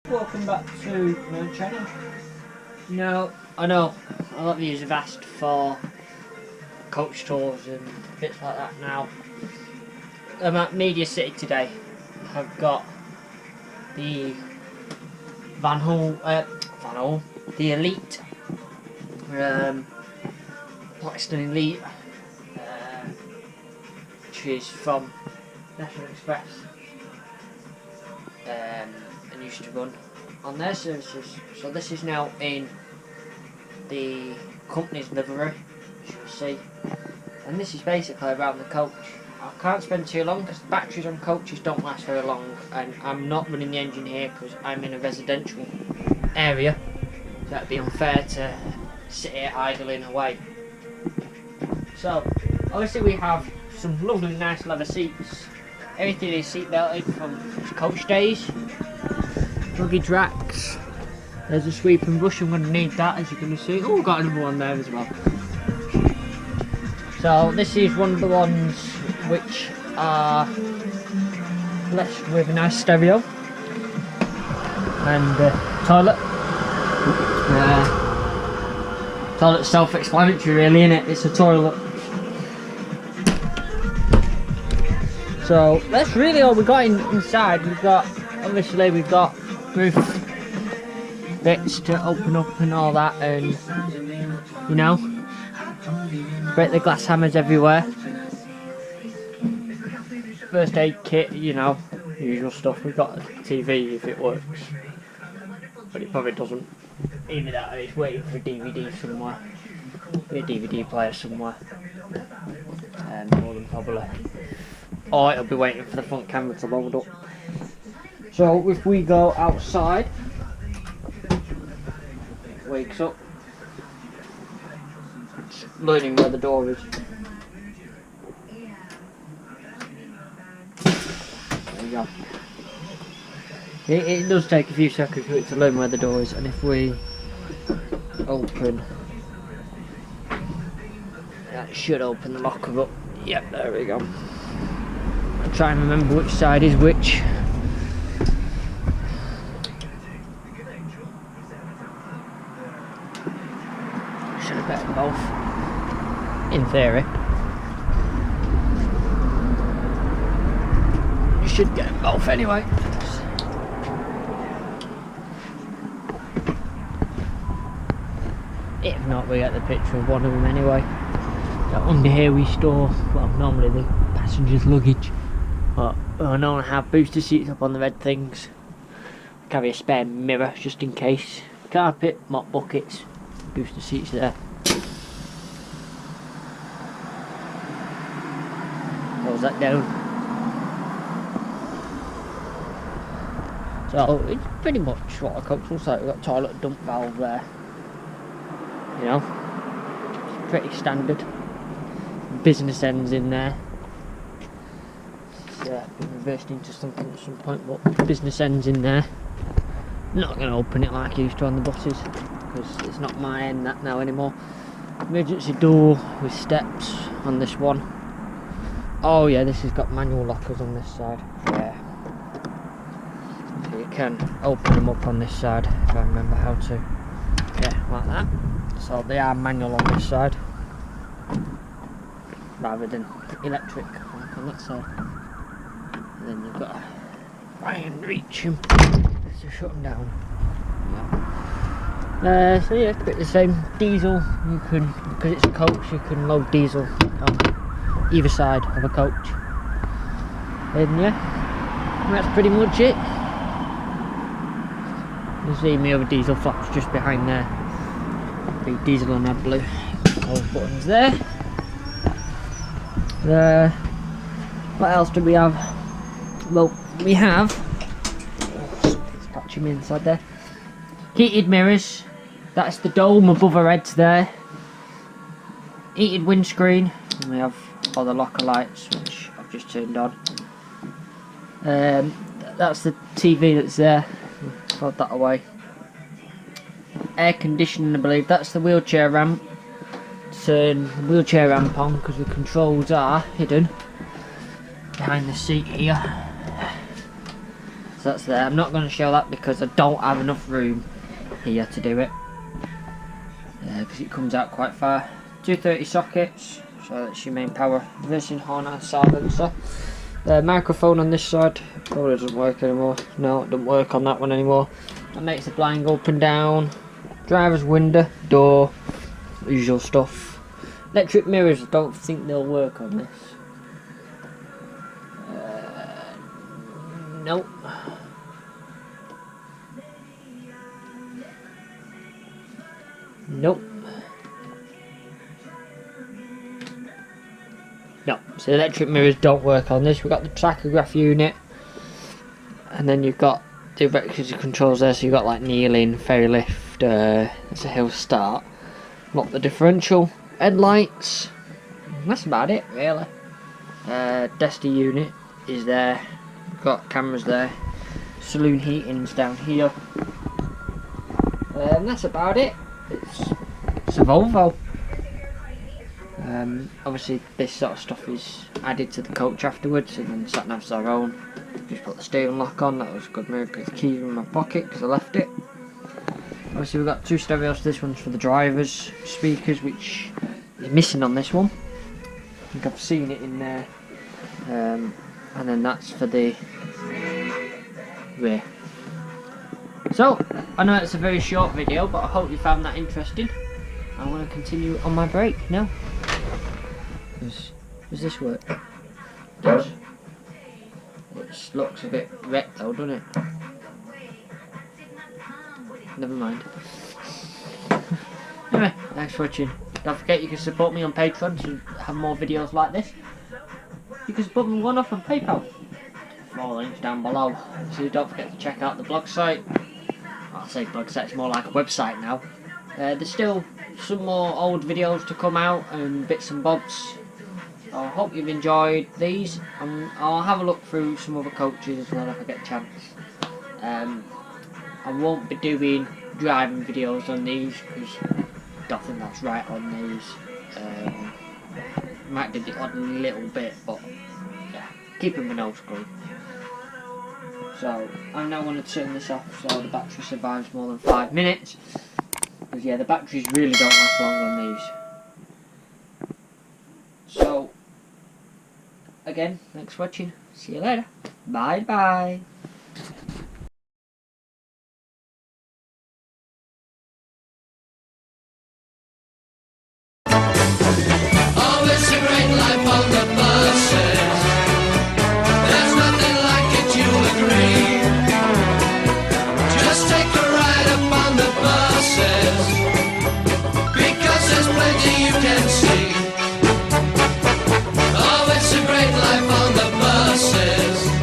Welcome back to my channel. Now, I know a lot of you have asked for coach tours and bits like that now. I'm at Media City today. I've got the the Elite, Plaxton Elite, which is from National Express, and used to run on their services. So this is now in the company's livery, as you can see, and this is basically around the coach. I can't spend too long because the batteries on coaches don't last very long, and I'm not running the engine here because I'm in a residential area, so that'd be unfair to sit here idling away. So obviously we have some lovely nice leather seats. Everything is seat belted from coach days. Luggage racks. There's a sweeping brush, I'm going to need that, as you're going to see. Oh, we've got another one there as well. So this is one of the ones which are blessed with a nice stereo and toilet. Toilet's self-explanatory really, isn't it? It's a toilet. So that's really all we got inside. We've got roof bits to open up and all that, and you know, break the glass hammers everywhere. First aid kit, you know, usual stuff. We've got a TV if it works, but it probably doesn't. Either that or it's waiting for a DVD somewhere. Be a DVD player somewhere, more than probably. Or it'll be waiting for the front camera to load up. So if we go outside, wakes up, learning where the door is. There we go. It does take a few seconds for it to learn where the door is, and if we open, that should open the locker up. Yep, there we go. I'll try and remember which side is which. Should have better both, in theory. You should get them both anyway. If not, we get the picture of one of them anyway. So under here we store, well, normally the passenger's luggage, but I don't have booster seats up on the red things. Carry a spare mirror just in case. Carpet, mop buckets, booster seats there. Close that down. So it's pretty much what a coach looks like. We've got a toilet dump valve there. You know, it's pretty standard. Business ends in there. It's been reversed into something at some point, but business ends in there. Not going to open it like I used to on the buses because it's not my end that now anymore. Emergency door with steps on this one. Oh yeah, this has got manual lockers on this side. Yeah. So you can open them up on this side if I remember how to. Yeah, like that. So they are manual on this side rather than electric like on that side. And then you've got to try and reach them to shut them down. Yeah. So yeah, it's a bit the same. Diesel, you can, because it's a coach, you can load diesel on either side of a coach. And yeah, that's pretty much it. You see my other diesel flaps just behind there. Big diesel and AdBlue. Those buttons there. What else do we have? Well, we have, it's catching me inside there, heated mirrors. That's the dome above our heads there. Heated windscreen. And we have all the locker lights, which I've just turned on. That's the TV that's there. Throw that away. Air conditioning, I believe. That's the wheelchair ramp. Turn the wheelchair ramp on because the controls are hidden behind the seat here. So So that's there. I'm not going to show that because I don't have enough room here to do it. Because it comes out quite far. 230 sockets, so that's your main power. Reversing horn and silencer. The microphone on this side probably doesn't work anymore. No, it doesn't work on that one anymore. That makes the blind go up and down. Driver's window, door, usual stuff. Electric mirrors, I don't think they'll work on this. Nope. Nope. No, so electric mirrors don't work on this. We've got the tachograph unit, and then you've got the electricity controls there. So you've got like kneeling, ferry lift, it's a hill start. Lock the differential, headlights. That's about it, really. Desta unit is there. We've got cameras there. Saloon heating's down here. And that's about it. It's a Volvo. Obviously this sort of stuff is added to the coach afterwards, and then the sat nav's our own. Just put the steering lock on. That was a good move because the keys were in my pocket because I left it. Obviously we've got two stereos. This one's for the driver's speakers, which is missing on this one. I think I've seen it in there. And then that's for the rear. So, I know it's a very short video, but I hope you found that interesting. I'm going to continue on my break now. Does this work? It does. It looks a bit wrecked though, doesn't it? Never mind. Anyway, thanks for watching. Don't forget you can support me on Patreon to have more videos like this. You can support me one off on PayPal. All links down below. So don't forget to check out the blog site. I'll say blog site, it's more like a website now. There's still some more old videos to come out and bits and bobs. I hope you've enjoyed these. I'll have a look through some other coaches as well if I get a chance. I won't be doing driving videos on these because I don't think that's right on these. Might do it on a little bit, but yeah, keeping my nose clean. So I'm now going to turn this off so the battery survives more than 5 minutes. Because yeah, the batteries really don't last long on these. So again, thanks for watching. See you later. Bye bye. Oh, it's a great life on the